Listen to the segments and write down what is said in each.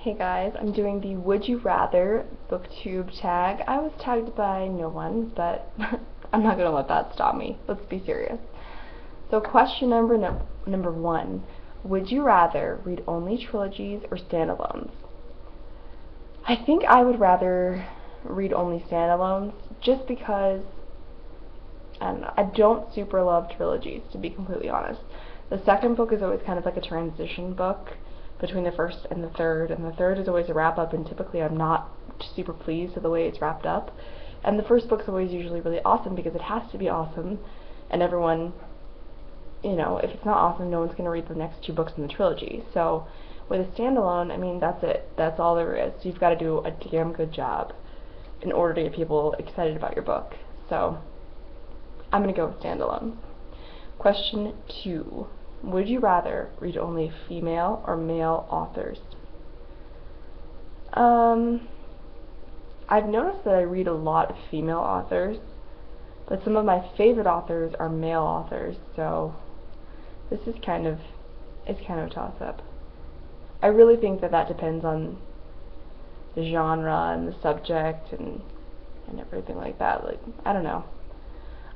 Hey guys, I'm doing the Would You Rather booktube tag. I was tagged by no one, but I'm not going to let that stop me. Let's be serious. So question number one, would you rather read only trilogies or standalones? I think I would rather read only standalones just because, I don't know, I don't super love trilogies, to be completely honest. The second book is always kind of like a transition book between the first and the third is always a wrap-up, and typically I'm not super pleased with the way it's wrapped up. And the first book's always usually really awesome because it has to be awesome, and everyone, if it's not awesome, no one's going to read the next two books in the trilogy. So with a standalone, I mean, that's it. That's all there is. You've got to do a damn good job in order to get people excited about your book. So I'm going to go with standalone. Question 2. Would you rather read only female or male authors? I've noticed that I read a lot of female authors, but some of my favorite authors are male authors, so this is kind of a toss-up. I really think that depends on the genre and the subject and everything like that. Like, I don't know.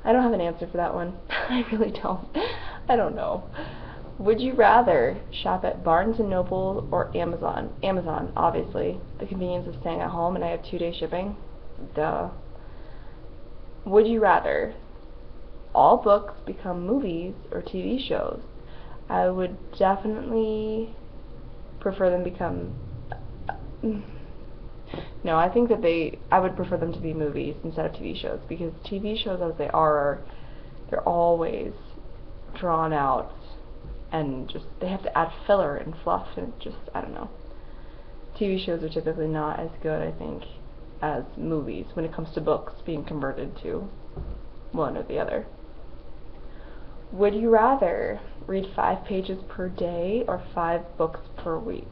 I don't have an answer for that one. I really don't. I don't know. Would you rather shop at Barnes & Noble or Amazon? Amazon, obviously. The convenience of staying at home, and I have 2-day shipping. Duh. Would you rather all books become movies or TV shows? I would definitely prefer them become... No, I think that I would prefer them to be movies instead of TV shows, because TV shows as they are, they're always drawn out, and just, they have to add filler and fluff, and just, I don't know. TV shows are typically not as good, I think, as movies when it comes to books being converted to one or the other. Would you rather read 5 pages per day or 5 books per week?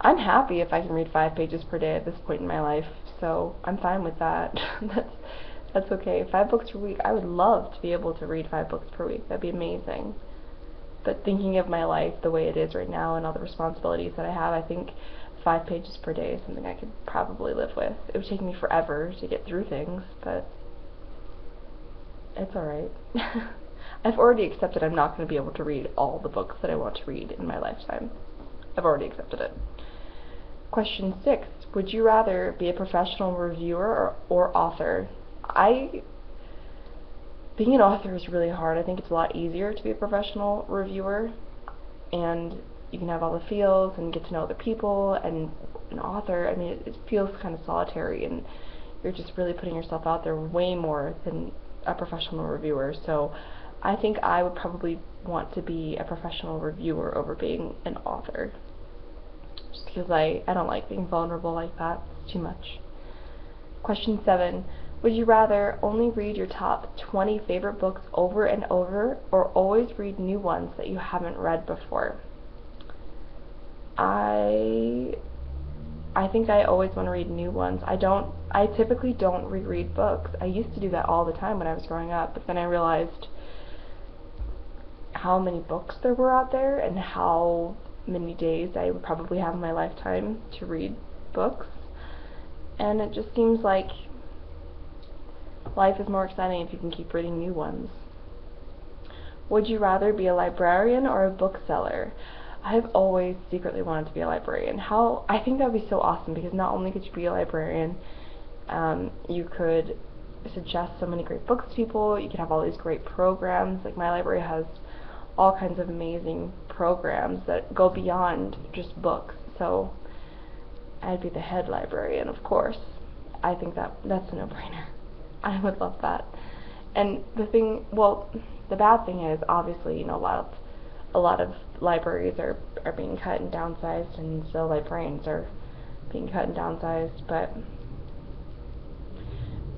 I'm happy if I can read 5 pages per day at this point in my life, so I'm fine with that. That's okay. 5 books per week, I would love to be able to read 5 books per week. That'd be amazing. But thinking of my life the way it is right now and all the responsibilities that I have, I think 5 pages per day is something I could probably live with. It would take me forever to get through things, but it's alright. I've already accepted I'm not going to be able to read all the books that I want to read in my lifetime. I've already accepted it. Question 6. Would you rather be a professional reviewer or author? Being an author is really hard. I think it's a lot easier to be a professional reviewer, and you can have all the feels and get to know other people. And an author, I mean, it feels kind of solitary, and you're just really putting yourself out there way more than a professional reviewer. So I think I would probably want to be a professional reviewer over being an author, just because I don't like being vulnerable like that. It's too much. Question 7. Would you rather only read your top 20 favorite books over and over, or always read new ones that you haven't read before? I think I always want to read new ones. I typically don't reread books. I used to do that all the time when I was growing up, but then I realized how many books there were out there and how many days I would probably have in my lifetime to read books, and it just seems like life is more exciting if you can keep reading new ones. Would you rather be a librarian or a bookseller? I've always secretly wanted to be a librarian. I think that would be so awesome, because not only could you be a librarian, you could suggest so many great books to people, you could have all these great programs. Like, my library has all kinds of amazing programs that go beyond just books, so I'd be the head librarian, of course. I think that's a no-brainer. I would love that. And the bad thing is, obviously, a lot of libraries are being cut and downsized, and so librarians are being cut and downsized, but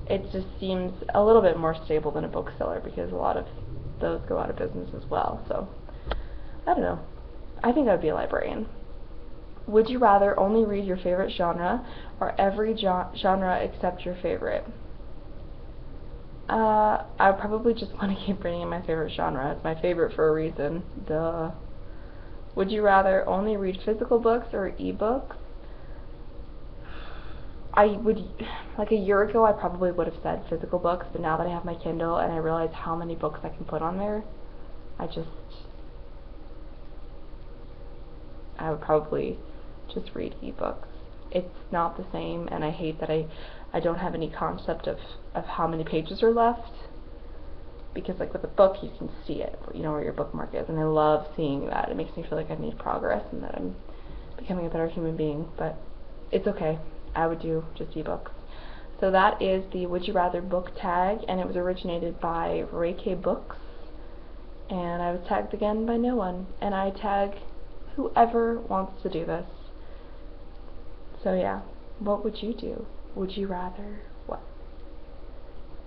it just seems a little bit more stable than a bookseller, because a lot of those go out of business as well. So I don't know. I think I would be a librarian. Would you rather only read your favorite genre, or every genre except your favorite? I would probably just want to keep reading in my favorite genre. It's my favorite for a reason. Duh. Would you rather only read physical books or eBooks? I would, like a year ago, I probably would have said physical books, but now that I have my Kindle and I realize how many books I can put on there, I would probably just read eBooks. It's not the same, and I hate that I don't have any concept of how many pages are left, because like with a book you can see it, you know where your bookmark is, and I love seeing that. It makes me feel like I've made progress and that I'm becoming a better human being, but it's okay. I would do just eBooks. So that is the Would You Rather book tag, and it was originated by RayKayBooks, and I was tagged again by no one, and I tag whoever wants to do this. So yeah, what would you do? Would you rather?